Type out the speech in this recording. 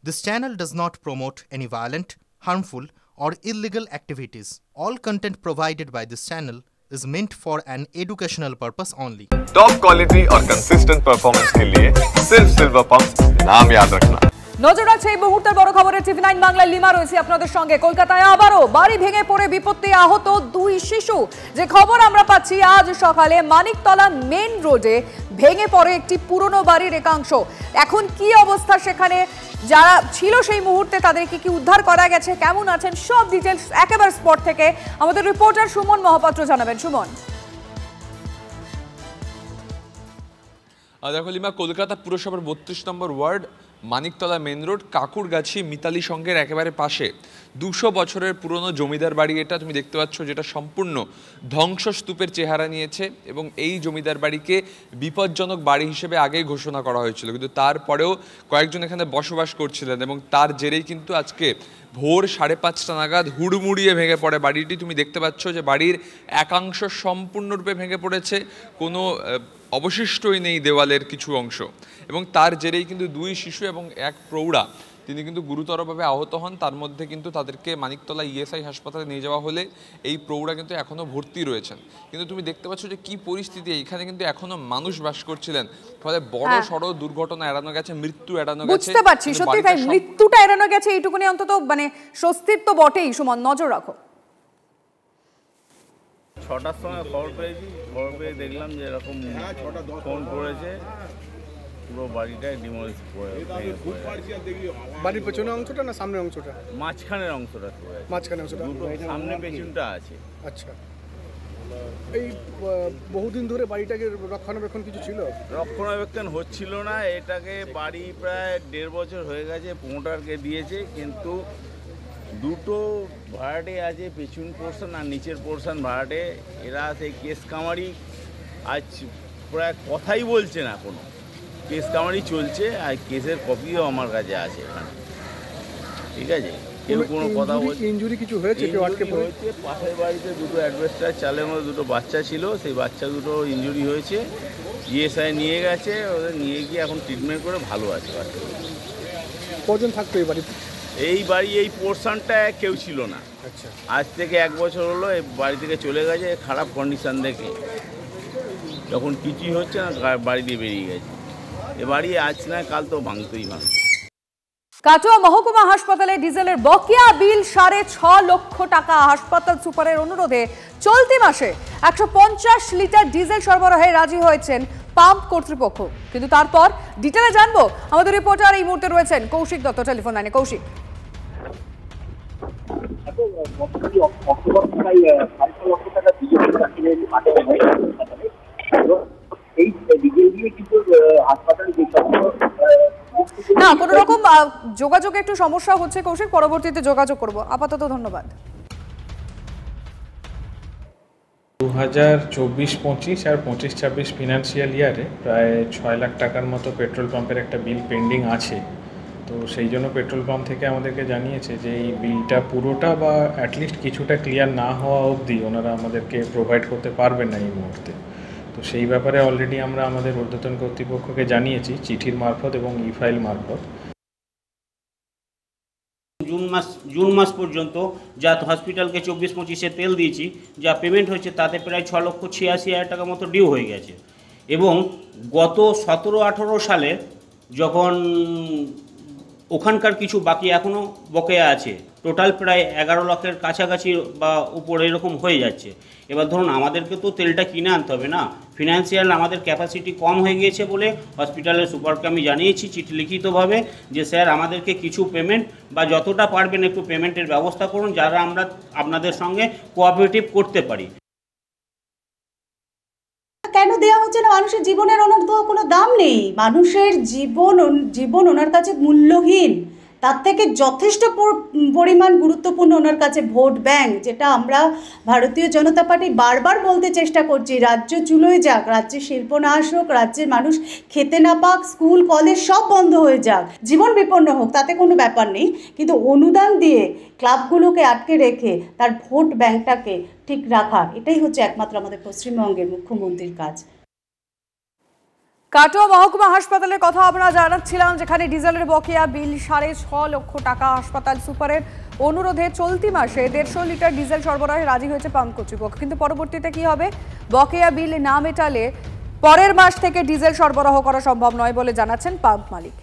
This channel does not promote any violent, harmful, or illegal activities. All content provided by this channel is meant for an educational purpose only. Top quality और consistent performance के लिए सिर्फ silver pump नाम याद रखना। নজর রাখছে এই মুহূর্তের বড় খবরে টিভি9 বাংলার লিমা রয়েছে আপনাদের সঙ্গে। কলকাতায় আবারও বাড়ি ভেঙে পড়ে বিপত্তি, আহত দুই শিশু। যে খবর আমরা পাচ্ছি, আজ সকালে মানিকতলা মেন রোডে ভেঙে পড়ে একটি পুরনো বাড়ির একাংশ। এখন কি অবস্থা সেখানে, যারা ছিল সেই মুহূর্তে তাদেরকে কি উদ্ধার করা গেছে, কেমন আছেন, সব ডিটেলস একেবারে স্পট থেকে আমাদের রিপোর্টার সুমন মহাপাত্র জানাবেন। সুমন। দেখো লিমা, কলকাতা পুরসভার 32 নম্বর ward Maniktala main road Kankurgachi Mitali সংঘের একেবারে পাশে 200 বছরের পুরনো জমিদার বাড়ি এটা তুমি দেখতে পাচ্ছ, যেটা সম্পূর্ণ ধ্বংসস্তূপের চেহারা নিয়েছে। এবং এই জমিদার বাড়িকে বিপজ্জনক বাড়ি হিসেবে আগেই ঘোষণা করা হয়েছিল, কিন্তু তারপরেও কয়েকজন এখানে বসবাস করছিলেন এবং তার জেরেই কিন্তু আজকে ভোর 5:30 নাগাদ হুড়মুড়িয়ে ভেঙে পড়ে বাড়িটি। তুমি দেখতে পাচ্ছ যে বাড়ির একাংশ সম্পূর্ণরূপে ভেঙে পড়েছে, কোনো অবশিষ্টই নেই দেওয়ালের কিছু অংশ। এবং তার জেরেই কিন্তু দুই শিশু এবং এক প্রৌঢ়া তিনি কিন্তু গুরুতরভাবে আহত হন। তার মধ্যে কিন্তু তাদেরকে মানিকতলা ইএসআই হাসপাতালে নিয়ে যাওয়া হলে এই প্রৌঢ়া কিন্তু এখনও ভর্তি রয়েছেন। কিন্তু তুমি দেখতে পাচ্ছ যে কি পরিস্থিতি, এখানে কিন্তু এখনো মানুষ বাস করছিলেন, ফলে বড় সড় দুর্ঘটনা এড়ানো গেছে, মৃত্যু এড়ানো গেছে। বুঝতে পারছি, সত্যি তাই, মৃত্যুটা এড়ানো গেছে, এইটুকুনি অন্তত মানে স্বস্তির তো বটেই। সুমন, নজর রাখো। 6টার সময় খবর পেয়েছি, খবর পেয়ে দেখলাম যে এরকম ফোন করেছে, পুরো বাড়িটাই ডিমোলিশ করে। বাড়ির পেছনের অংশটা না সামনের অংশটা? মাঝখানের অংশটা, মাঝখানের অংশটা, সামনে পেছনটা আছে। আচ্ছা, এই বহুদিন ধরে বাড়িটাকে রক্ষণাবেক্ষণ কিছু ছিল? রক্ষণাবেক্ষণ হচ্ছিল না, এটাকে বাড়ি প্রায় 1.5 বছর হয়ে গেছে, প্রমোটারকে দিয়েছে। কিন্তু দুটো ভাড়াটে আছে, পেছন পোর্শন আর নিচের পোর্শন ভাড়াটে। এরা সেই কেস কামারি আজ প্রায় কথাই বলছে না, কোনো কেস কামারি চলছে। আর কেসের কপিও আমার কাছে আছে এখানে, ঠিক আছে? কেউ কোনো কথা বলছে। ইনজুরি কিছু হয়েছে? কেউ আটকে পড়েছে? পাশের বাড়িতে দুটো অ্যাডভেস্টার চালের মধ্যে দুটো বাচ্চা ছিল, সেই বাচ্চা দুটো ইনজুরি হয়েছে। ইএসআই নিয়ে গেছে, ওদের নিয়ে গিয়ে এখন ট্রিটমেন্ট করে ভালো আছে বাচ্চাগুলো। কজন থাকতো এই বাড়িতে? এই বাড়ি এই পোর্শনটা কেউ ছিল না। আচ্ছা, আজ থেকে 1 বছর হলো এই বাড়ি থেকে চলে গেছে, খারাপ কন্ডিশন দেখে। যখন কিছুই হচ্ছে না, বাড়ি দিয়ে বেরিয়ে গেছে। এ বাড়ি আজ না কাল তো ভাঙতই ভাঙ। কাটোয়া মহকুমা হাসপাতালে ডিজেলের বকেয়া বিল 6.5 লক্ষ টাকা। হাসপাতাল সুপারের অনুরোধে চলতি মাসে 150 লিটার ডিজেল সরবরাহে রাজি হয়েছেন পাম্প কর্তৃপক্ষ। কিন্তু তারপর ডিটেলে জানবো, আমাদের রিপোর্টার এই মুহূর্তে রয়েছেন কৌশিক দত্ত টেলিফোন লাইনে। কৌশিক। না, কোনো রকম যোগাযোগে একটু সমস্যা হচ্ছে কৌশিক, পরবর্তীতে যোগাযোগ করব। আপাতত ধন্যবাদ। 2024-25 আর 25-26 ফিনান্সিয়াল ইয়ারে প্রায় 6 লাখ টাকার মতো পেট্রোল পাম্পের একটা বিল পেন্ডিং আছে। তো সেই জন্য পেট্রোল পাম্প থেকে আমাদেরকে জানিয়েছে যে এই বিলটা পুরোটা বা অ্যাটলিস্ট কিছুটা ক্লিয়ার না হওয়া অবধি ওনারা আমাদেরকে প্রোভাইড করতে পারবেন না এই মুহূর্তে। তো সেই ব্যাপারে অলরেডি আমরা আমাদের ঊর্ধ্বতন কর্তৃপক্ষকে জানিয়েছি চিঠির মারফত এবং ই ফাইল মারফত। জুন মাস পর্যন্ত যা হসপিটালকে 24-25-এ তেল দিয়েছি, যা পেমেন্ট হয়েছে তাতে প্রায় 6,86,000 টাকা মতো ডিউ হয়ে গেছে। এবং গত 17-18 সালে যখন ওখানকার কিছু বাকি এখনও বকেয়া আছে, টোটাল প্রায় 11 লক্ষের কাছাকাছি বা উপরে এরকম হয়ে যাচ্ছে। এবার ধরুন আমাদেরকে তো তেলটা কিনে আনতে হবে না, ফিনান্সিয়াল আমাদের ক্যাপাসিটি কম হয়ে গিয়েছে বলে হসপিটালের সুপারকে আমি জানিয়েছি চিঠি লিখিতভাবে যে স্যার আমাদেরকে কিছু পেমেন্ট বা যতটা পারবেন একটু পেমেন্টের ব্যবস্থা করুন, যারা আমরা আপনাদের সঙ্গে কোঅপারেটিভ করতে পারি। কেন দেওয়া হচ্ছে না? মানুষের জীবনের ওনার তো কোনো দাম নেই, মানুষের জীবন ওনার কাছে মূল্যহীন। তার থেকে যথেষ্ট পরিমাণ গুরুত্বপূর্ণ ওনার কাছে ভোট ব্যাংক, যেটা আমরা ভারতীয় জনতা পার্টি বারবার বলতে চেষ্টা করছি। রাজ্য চুলোয় যাক, রাজ্যের শিল্প না আসুক, রাজ্যের মানুষ খেতে না পাক, স্কুল কলেজ সব বন্ধ হয়ে যাক, জীবন বিপন্ন হোক, তাতে কোনো ব্যাপার নেই। কিন্তু অনুদান দিয়ে ক্লাবগুলোকে আটকে রেখে তার ভোট ব্যাংকটাকে ঠিক রাখা, এটাই হচ্ছে একমাত্র আমাদের পশ্চিমবঙ্গের মুখ্যমন্ত্রীর কাজ। কাটোয়া মহকুমা হাসপাতালের কথা আমরা জানাচ্ছিলাম, যেখানে ডিজেলের বকেয়া বিল 6.5 লক্ষ টাকা। হাসপাতাল সুপারের অনুরোধে চলতি মাসে 150 লিটার ডিজেল সরবরাহে রাজি হয়েছে পাম্প কর্তৃপক্ষ। কিন্তু পরবর্তীতে কি হবে? বকেয়া বিল না মেটালে পরের মাস থেকে ডিজেল সরবরাহ করা সম্ভব নয় বলে জানাচ্ছেন পাম্প মালিক।